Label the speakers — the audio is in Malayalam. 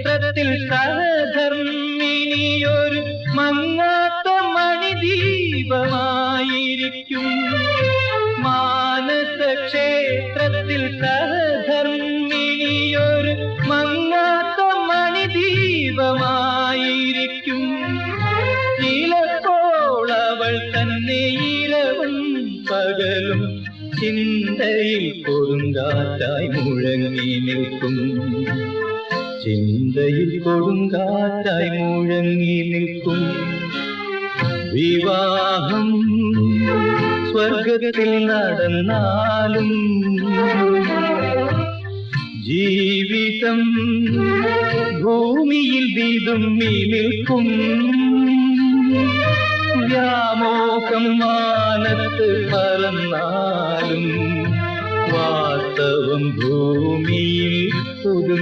Speaker 1: ക്ഷേത്രത്തിൽ സഹധർമ്മിണിയൊരു മങ്ങാത്ത മണിദീപമായിരിക്കും. മാനസ ക്ഷേത്രത്തിൽ സഹധർമ്മിണിയൊരു മങ്ങാത്ത മണിദീപമായിരിക്കും. ചിലപ്പോൾ അവൾ തന്നെ ഇരവും പകലും ചിന്തയിൽ കൊടുങ്കാറ്റായി മുഴങ്ങി നിൽക്കും. ചിന്തയിൽ കൊടുങ്കാറ്റായി മുഴങ്ങി നിൽക്കും. വിവാഹം സ്വർഗത്തിൽ നടന്നാലും ജീവിതം ഭൂമിയിൽ വിതുമ്പി നിൽക്കും. വ്യാമോഹം മാനത്ത് പറന്നാലും വാസ്തവം ഭൂമിയിൽ